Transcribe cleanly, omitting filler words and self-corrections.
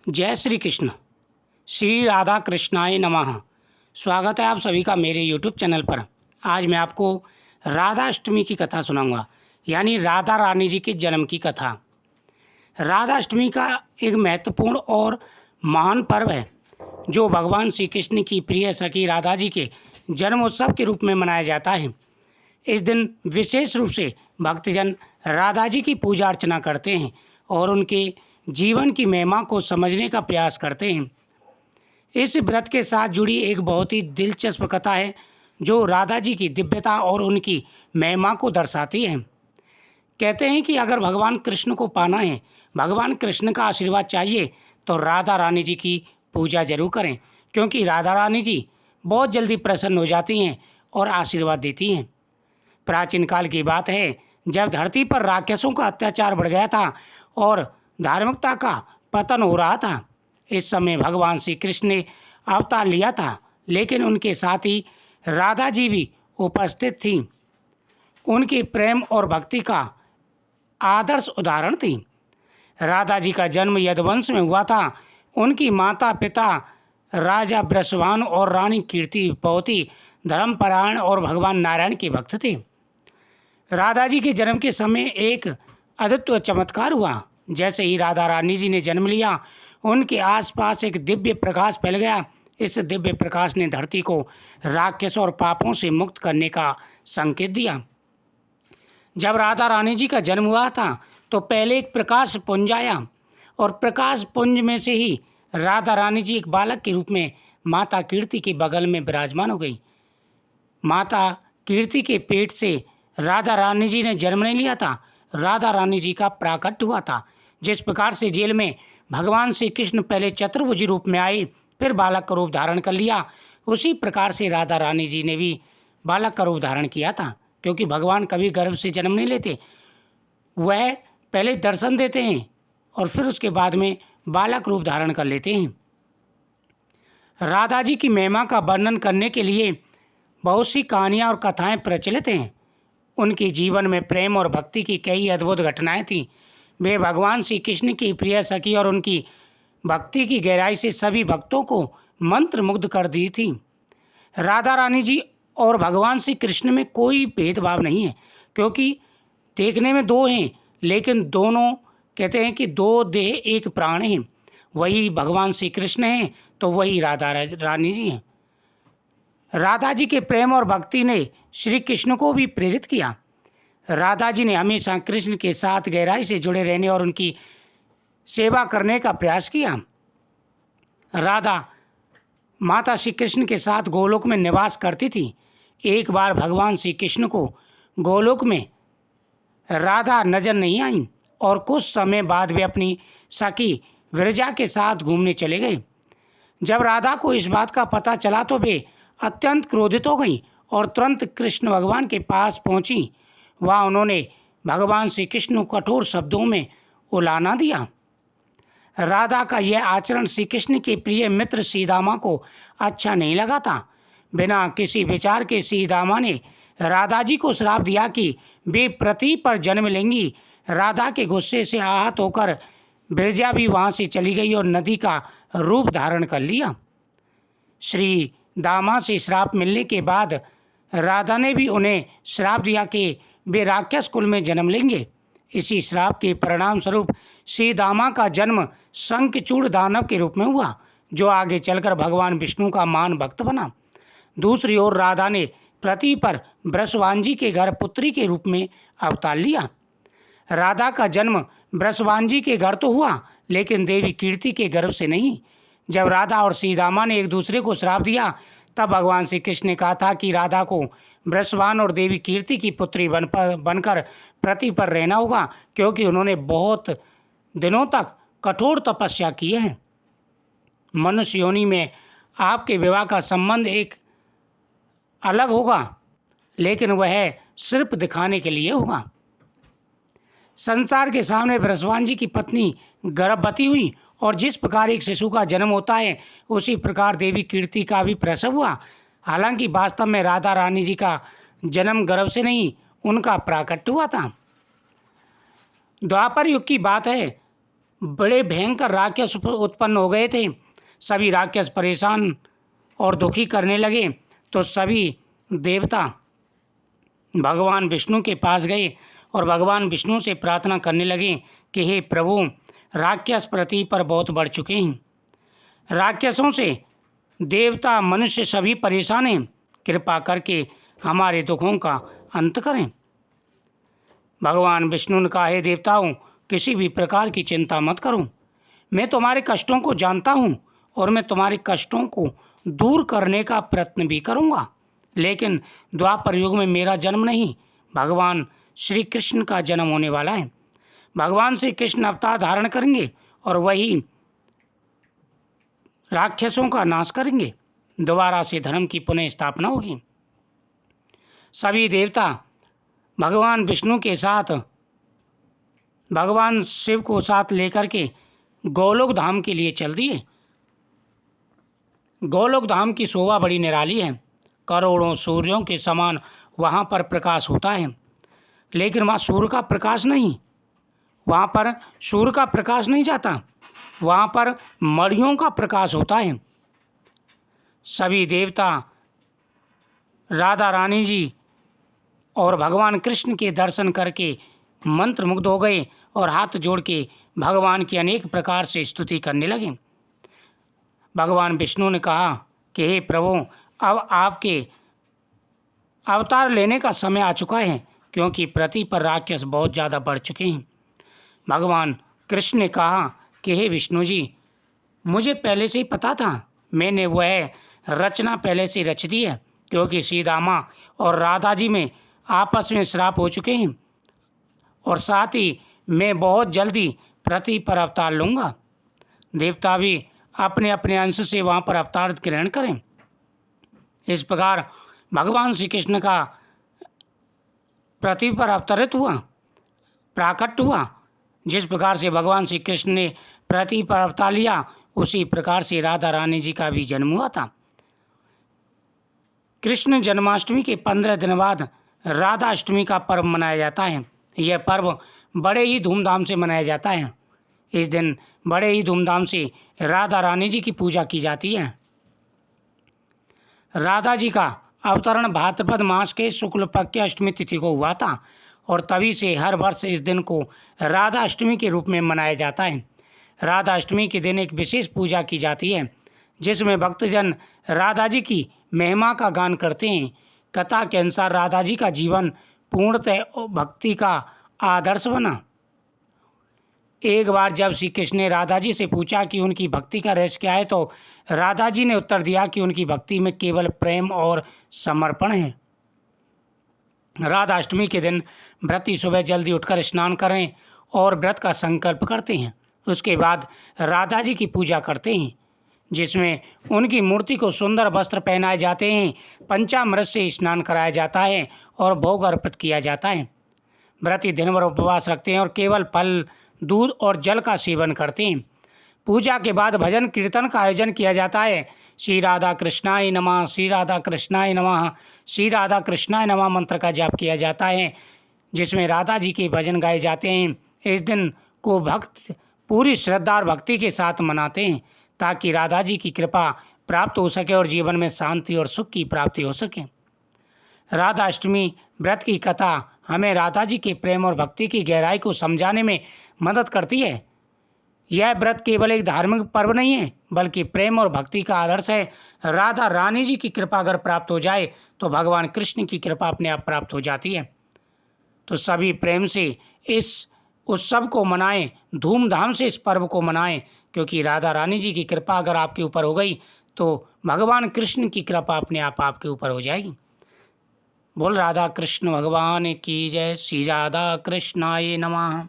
जय श्री कृष्ण। श्री राधा कृष्णाय नमः। स्वागत है आप सभी का मेरे यूट्यूब चैनल पर। आज मैं आपको राधा अष्टमी की कथा सुनाऊंगा, यानी राधा रानी जी के जन्म की कथा। राधा अष्टमी का एक महत्वपूर्ण और महान पर्व है जो भगवान श्री कृष्ण की प्रिय सखी राधा जी के जन्म उत्सव के रूप में मनाया जाता है। इस दिन विशेष रूप से भक्तजन राधा जी की पूजा अर्चना करते हैं और उनके जीवन की महिमा को समझने का प्रयास करते हैं। इस व्रत के साथ जुड़ी एक बहुत ही दिलचस्प कथा है जो राधा जी की दिव्यता और उनकी महिमा को दर्शाती है। कहते हैं कि अगर भगवान कृष्ण को पाना है, भगवान कृष्ण का आशीर्वाद चाहिए, तो राधा रानी जी की पूजा जरूर करें, क्योंकि राधा रानी जी बहुत जल्दी प्रसन्न हो जाती हैं और आशीर्वाद देती हैं। प्राचीन काल की बात है, जब धरती पर राक्षसों का अत्याचार बढ़ गया था और धार्मिकता का पतन हो रहा था। इस समय भगवान श्री कृष्ण ने अवतार लिया था, लेकिन उनके साथ ही राधा जी भी उपस्थित थी। उनके प्रेम और भक्ति का आदर्श उदाहरण थी। राधा जी का जन्म यदुवंश में हुआ था। उनकी माता पिता राजा वृषभानु और रानी कीर्ति बहुत ही धर्मपरायण और भगवान नारायण के भक्त थे। राधा जी के जन्म के समय एक अद्भुत चमत्कार हुआ। जैसे ही राधा रानी जी ने जन्म लिया, उनके आसपास एक दिव्य प्रकाश फैल गया। इस दिव्य प्रकाश ने धरती को राक्षस और पापों से मुक्त करने का संकेत दिया। जब राधा रानी जी का जन्म हुआ था तो पहले एक प्रकाश पुंज आया और प्रकाश पुंज में से ही राधा रानी जी एक बालक के रूप में माता कीर्ति के बगल में विराजमान हो गई। माता कीर्ति के पेट से राधा रानी जी ने जन्म नहीं लिया था, राधा रानी जी का प्राकट्य हुआ था। जिस प्रकार से जेल में भगवान श्री कृष्ण पहले चतुर्भुज रूप में आए, फिर बालक का रूप धारण कर लिया, उसी प्रकार से राधा रानी जी ने भी बालक का रूप धारण किया था। क्योंकि भगवान कभी गर्भ से जन्म नहीं लेते, वह पहले दर्शन देते हैं और फिर उसके बाद में बालक रूप धारण कर लेते हैं। राधा जी की महिमा का वर्णन करने के लिए बहुत सी कहानियाँ और कथाएँ प्रचलित हैं। उनके जीवन में प्रेम और भक्ति की कई अद्भुत घटनाएं थीं। वे भगवान श्री कृष्ण की प्रिय सखी और उनकी भक्ति की गहराई से सभी भक्तों को मंत्रमुग्ध कर दी थी। राधा रानी जी और भगवान श्री कृष्ण में कोई भेदभाव नहीं है, क्योंकि देखने में दो हैं, लेकिन दोनों कहते हैं कि दो देह एक प्राण हैं। वही भगवान श्री कृष्ण हैं तो वही राधा रानी जी हैं। राधा जी के प्रेम और भक्ति ने श्री कृष्ण को भी प्रेरित किया। राधा जी ने हमेशा कृष्ण के साथ गहराई से जुड़े रहने और उनकी सेवा करने का प्रयास किया। राधा माता श्री कृष्ण के साथ गोलोक में निवास करती थी। एक बार भगवान श्री कृष्ण को गोलोक में राधा नजर नहीं आई और कुछ समय बाद वे अपनी सखी विरजा के साथ घूमने चले गए। जब राधा को इस बात का पता चला तो वे अत्यंत क्रोधित हो गई और तुरंत कृष्ण भगवान के पास पहुंची। वहाँ उन्होंने भगवान श्री कृष्ण को कठोर शब्दों में उलाना दिया। राधा का यह आचरण श्री कृष्ण के प्रिय मित्र सीदामा को अच्छा नहीं लगा था। बिना किसी विचार के सीदामा ने राधा जी को श्राप दिया कि वे पृथ्वी पर जन्म लेंगी। राधा के गुस्से से आहत होकर विरजा भी वहाँ से चली गई और नदी का रूप धारण कर लिया। श्री दामा से श्राप मिलने के बाद राधा ने भी उन्हें श्राप दिया कि वे राक्षस कुल में जन्म लेंगे। इसी श्राप के परिणाम स्वरूप श्री दामा का जन्म शंखचूड़ दानव के रूप में हुआ, जो आगे चलकर भगवान विष्णु का महान भक्त बना। दूसरी ओर राधा ने पृथ्वी पर वृषभानु जी के घर पुत्री के रूप में अवतार लिया। राधा का जन्म वृषभानु जी के घर तो हुआ, लेकिन देवी कीर्ति के गर्भ से नहीं। जब राधा और सीदामा ने एक दूसरे को श्राप दिया, तब भगवान श्री कृष्ण ने कहा था कि राधा को वृषभानु और देवी कीर्ति की पुत्री बनकर पृथ्वी पर रहना होगा, क्योंकि उन्होंने बहुत दिनों तक कठोर तपस्या की है। मनुष्य योनि में आपके विवाह का संबंध एक अलग होगा, लेकिन वह सिर्फ दिखाने के लिए होगा। संसार के सामने वृषभानु जी की पत्नी गर्भवती हुई और जिस प्रकार एक शिशु का जन्म होता है, उसी प्रकार देवी कीर्ति का भी प्रसव हुआ। हालांकि वास्तव में राधा रानी जी का जन्म गर्भ से नहीं, उनका प्राकट्य हुआ था। द्वापर युग की बात है, बड़े भयंकर राक्षस उत्पन्न हो गए थे। सभी राक्षस परेशान और दुखी करने लगे तो सभी देवता भगवान विष्णु के पास गए और भगवान विष्णु से प्रार्थना करने लगे कि हे प्रभु, राक्षस पृथ्वी पर बहुत बढ़ चुके हैं, राक्षसों से देवता मनुष्य सभी परेशान हैं, कृपा करके हमारे दुखों का अंत करें। भगवान विष्णु ने कहा, हे देवताओं, किसी भी प्रकार की चिंता मत करो, मैं तुम्हारे कष्टों को जानता हूँ और मैं तुम्हारे कष्टों को दूर करने का प्रयत्न भी करूँगा। लेकिन द्वापर युग में मेरा जन्म नहीं, भगवान श्री कृष्ण का जन्म होने वाला है। भगवान श्री कृष्ण अवतार धारण करेंगे और वही राक्षसों का नाश करेंगे, दोबारा से धर्म की पुनः स्थापना होगी। सभी देवता भगवान विष्णु के साथ भगवान शिव को साथ लेकर के गोलोक धाम के लिए चल दिए। गोलोक धाम की शोभा बड़ी निराली है, करोड़ों सूर्यों के समान वहाँ पर प्रकाश होता है। लेकिन वहाँ सूर्य का प्रकाश नहीं, वहाँ पर सूर्य का प्रकाश नहीं जाता, वहाँ पर मणियों का प्रकाश होता है। सभी देवता राधा रानी जी और भगवान कृष्ण के दर्शन करके मंत्रमुग्ध हो गए और हाथ जोड़ के भगवान की अनेक प्रकार से स्तुति करने लगे। भगवान विष्णु ने कहा कि हे प्रभु, अब आपके अवतार लेने का समय आ चुका है, क्योंकि पृथ्वी पर राक्षस बहुत ज़्यादा बढ़ चुके हैं। भगवान कृष्ण ने कहा कि हे विष्णु जी, मुझे पहले से ही पता था, मैंने वह रचना पहले से रच दी है, क्योंकि सीतामा और राधा जी में आपस में श्राप हो चुके हैं और साथ ही मैं बहुत जल्दी पृथ्वी पर अवतार लूँगा। देवता भी अपने अपने अंश से वहाँ पर अवतार ग्रहण करें। इस प्रकार भगवान श्री कृष्ण का पृथ्वी पर अवतरित हुआ, प्राकट हुआ। जिस प्रकार से भगवान श्री कृष्ण ने पृथ्वी पर अवतार लिया, उसी प्रकार से राधा रानी जी का भी जन्म हुआ था। कृष्ण जन्माष्टमी के 15 दिन बाद राधा अष्टमी का पर्व मनाया जाता है। यह पर्व बड़े ही धूमधाम से मनाया जाता है। इस दिन बड़े ही धूमधाम से राधा रानी जी की पूजा की जाती है। राधा जी का अवतरण भाद्रपद मास के शुक्ल पक्ष की अष्टमी तिथि को हुआ था और तभी से हर वर्ष इस दिन को राधा अष्टमी के रूप में मनाया जाता है। राधा अष्टमी के दिन एक विशेष पूजा की जाती है, जिसमें भक्तजन राधा जी की महिमा का गान करते हैं। कथा के अनुसार राधा जी का जीवन पूर्णतः भक्ति का आदर्श बना। एक बार जब श्री कृष्ण ने राधा जी से पूछा कि उनकी भक्ति का रहस्य क्या है, तो राधा जी ने उत्तर दिया कि उनकी भक्ति में केवल प्रेम और समर्पण है। राधा अष्टमी के दिन व्रती सुबह जल्दी उठकर स्नान करें और व्रत का संकल्प करते हैं। उसके बाद राधा जी की पूजा करते हैं, जिसमें उनकी मूर्ति को सुंदर वस्त्र पहनाए जाते हैं, पंचामृत से स्नान कराया जाता है और भोग अर्पित किया जाता है। व्रती दिन भर उपवास रखते हैं और केवल फल, दूध और जल का सेवन करते हैं। पूजा के बाद भजन कीर्तन का आयोजन किया जाता है। श्री राधा कृष्णाय नमः, श्री राधा कृष्णाय नमः, श्री राधा कृष्णाय नमः मंत्र का जाप किया जाता है, जिसमें राधा जी के भजन गाए जाते हैं। इस दिन को भक्त पूरी श्रद्धा और भक्ति के साथ मनाते हैं, ताकि राधा जी की कृपा प्राप्त हो सके और जीवन में शांति और सुख की प्राप्ति हो सके। राधा अष्टमी व्रत की कथा हमें राधा जी के प्रेम और भक्ति की गहराई को समझाने में मदद करती है। यह व्रत केवल एक धार्मिक पर्व नहीं है, बल्कि प्रेम और भक्ति का आदर्श है। राधा रानी जी की कृपा अगर प्राप्त हो जाए तो भगवान कृष्ण की कृपा अपने आप प्राप्त हो जाती है। तो सभी प्रेम से इस उत्सव को मनाएं, धूमधाम से इस पर्व को मनाएं, क्योंकि राधा रानी जी की कृपा अगर आपके ऊपर हो गई तो भगवान कृष्ण की कृपा अपने आप आपके ऊपर हो जाएगी। बोल राधा कृष्ण भगवान की जय। श्री राधा कृष्णाय नमः।